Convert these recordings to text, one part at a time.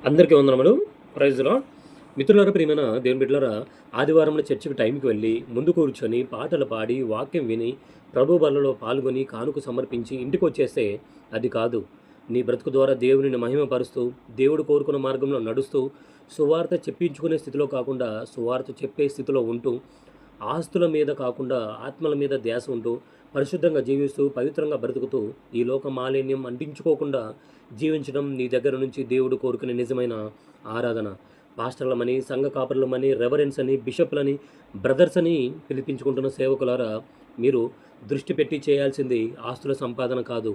అందరికీ వందనములు. Praise lord. మిత్రులారా, ప్రియమైన దేవుని బిడ్డలారా, ఆదివారంలో చర్చికి టైంకి వెళ్ళి ముందు కూర్చొని పాటలు పాడి వాక్యం విని ప్రభు బలలో పాల్గొని కానుక సమర్పించి ఇంటికి వచ్చేస్తే అది కాదు. నీ బ్రతుకు ద్వారా దేవునిని మహిమపరుస్తూ దేవుడు కోరుకున్న మార్గంలో నడుస్తూ సువార్త చెప్పించుకునే స్థితిలో కాకుండా సువార్త చెప్పే స్థితిలో ఉంటూ ఆస్తుల మీద కాకుండా ఆత్మల మీద ధ్యాస ఉంటూ పరిశుద్ధంగా జీవిస్తూ పవిత్రంగా బ్రతుకుతూ ఈ లోక మాలిన్యం అంటించుకోకుండా జీవించడం నీ దగ్గర నుంచి దేవుడు కోరుకునే నిజమైన ఆరాధన. పాస్టర్లమని, సంఘ కాపరులమని, రెవరెన్స్ అని, బిషప్లని, బ్రదర్స్ అని పిలిపించుకుంటున్న సేవకులారా, మీరు దృష్టి పెట్టి చేయాల్సింది ఆస్తుల సంపాదన కాదు,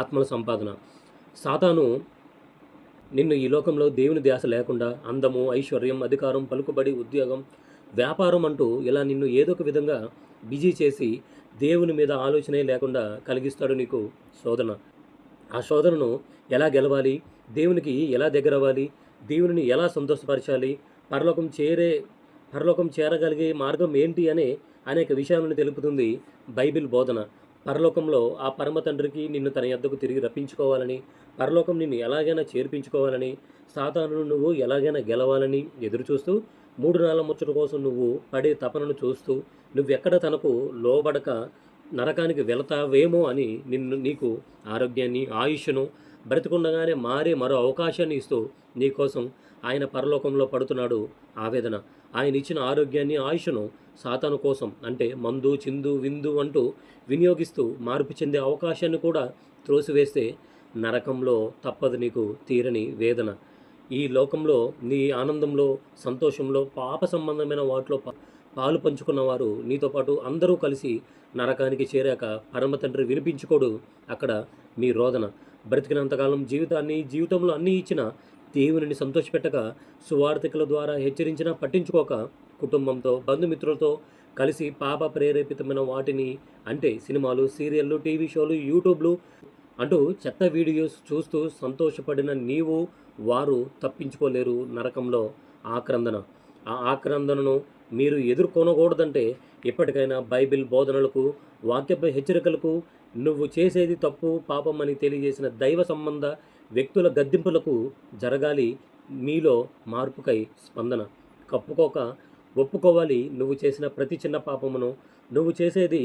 ఆత్మల సంపాదన. సాతాను నిన్ను ఈ లోకంలో దేవుని ధ్యాస లేకుండా అందము, ఐశ్వర్యం, అధికారం, పలుకుబడి, ఉద్యోగం, వ్యాపారం అంటూ ఇలా నిన్ను ఏదో ఒక విధంగా బిజీ చేసి దేవుని మీద ఆలోచనే లేకుండా కలిగిస్తాడు నీకు శోధన. ఆ శోధనను ఎలా గెలవాలి, దేవునికి ఎలా దగ్గరవ్వాలి, దేవునిని ఎలా సంతోషపరచాలి, పరలోకం చేరగలిగే మార్గం ఏంటి అనే అనేక విషయాలను తెలుపుతుంది బైబిల్ బోధన. పరలోకంలో ఆ పరమ తండ్రికి నిన్ను తన యొద్దకు తిరిగి రప్పించుకోవాలని, పరలోకం నిన్ను ఎలాగైనా చేర్పించుకోవాలని, సాతానును నువ్వు ఎలాగైనా గెలవాలని ఎదురుచూస్తూ, మూడు నాళ్ళ ముచ్చట కోసం నువ్వు పడే తపనను చూస్తూ, నువ్వెక్కడ తనకు లోబడక నరకానికి వెళతావేమో అని నీకు ఆరోగ్యాన్ని, ఆయుష్ను, బ్రతికుండగానే మారే మరో అవకాశాన్ని ఇస్తూ నీకోసం ఆయన పరలోకంలో పడుతున్నాడు ఆవేదన. ఆయన ఇచ్చిన ఆరోగ్యాన్ని, ఆయుష్ను సాతాను కోసం అంటే మందు, చిందు, విందు అంటూ వినియోగిస్తూ మార్పు చెందే అవకాశాన్ని కూడా త్రోసివేస్తే నరకంలో తప్పదు నీకు తీరని వేదన. ఈ లోకంలో నీ ఆనందంలో, సంతోషంలో, పాప సంబంధమైన వాటిలో పాలు పంచుకున్న వారు నీతో పాటు అందరూ కలిసి నరకానికి చేరాక పరమ తండ్రి వినిపించుకోడు అక్కడ మీ రోదన. బ్రతికినంతకాలం జీవితంలో అన్నీ ఇచ్చిన దేవునిని సంతోషపెట్టక, సువార్థికుల ద్వారా హెచ్చరించినా పట్టించుకోక, కుటుంబంతో, బంధుమిత్రులతో కలిసి పాప ప్రేరేపితమైన వాటిని అంటే సినిమాలు, సీరియళ్ళు, టీవీ షోలు, యూట్యూబ్లు అంటూ చెత్త వీడియోస్ చూస్తూ సంతోషపడిన నీవు వారు తప్పించుకోలేరు నరకంలో ఆక్రందన. ఆ ఆక్రందనను మీరు ఎదుర్కొనకూడదంటే ఇప్పటికైనా బైబిల్ బోధనలకు, వాక్యపై హెచ్చరికలకు, నువ్వు చేసేది తప్పు, పాపం అని తెలియజేసిన దైవ సంబంధ వ్యక్తుల గద్దింపులకు జరగాలి. మీలో మార్పుకై స్పందన. ఒప్పుకోవాలి నువ్వు చేసిన ప్రతి చిన్న పాపమును. నువ్వు చేసేది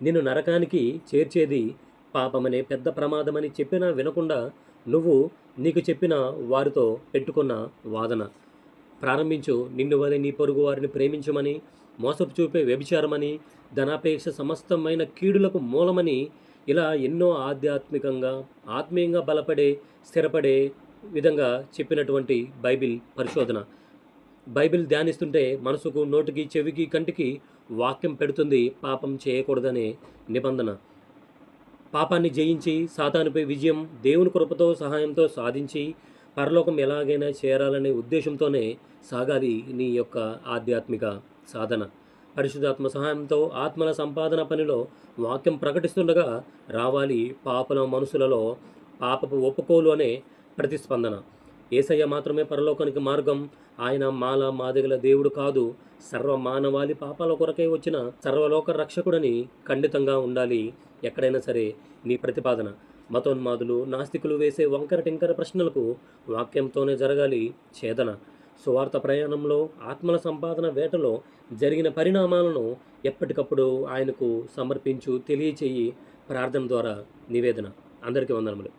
నిన్ను నరకానికి చేర్చేది పాపమనే పెద్ద ప్రమాదమని చెప్పినా వినకుండా నువ్వు నీకు చెప్పిన వారితో పెట్టుకున్న వాదన. ప్రారంభించు. నిన్ను వలె నీ పొరుగు వారిని ప్రేమించమని, మోసపు చూపే వ్యభిచారమని, ధనాపేక్ష సమస్తమైన కీడులకు మూలమని, ఇలా ఎన్నో ఆత్మీయంగా బలపడే, స్థిరపడే విధంగా చెప్పినటువంటి బైబిల్ పరిశోధన. బైబిల్ ధ్యానిస్తుంటే మనసుకు, నోటికి, చెవికి, కంటికి వాక్యం పెడుతుంది పాపం చేయకూడదనే నిబంధన. పాపాన్ని జయించి సాతానుపై విజయం దేవుని కృపతో, సహాయంతో సాధించి పరలోకం ఎలాగైనా చేరాలనే ఉద్దేశంతోనే సాగాలి నీ యొక్క ఆధ్యాత్మిక సాధన. పరిశుద్ధాత్మ సహాయంతో ఆత్మల సంపాదన పనిలో వాక్యం ప్రకటిస్తుండగా రావాలి పాపల మనసులలో పాపపు ఒప్పుకోలు అనే ప్రతిస్పందన. యేసయ్య మాత్రమే పరలోకానికి మార్గం. ఆయన మాదిగల దేవుడు కాదు, సర్వ మానవాళి పాపాల కొరకే వచ్చిన సర్వలోక రక్షకుడని ఖండితంగా ఉండాలి ఎక్కడైనా సరే నీ ప్రతిపాదన. మతోన్మాదులు, నాస్తికులు వేసే వంకర టింకర ప్రశ్నలకు వాక్యంతోనే జరగాలి ఛేదన. సువార్త ప్రయాణంలో, ఆత్మల సంపాదన వేటలో జరిగిన పరిణామాలను ఎప్పటికప్పుడు ఆయనకు సమర్పించు, తెలియచేయి. ప్రార్థన ద్వారా నివేదన. అందరికీ వందనములు.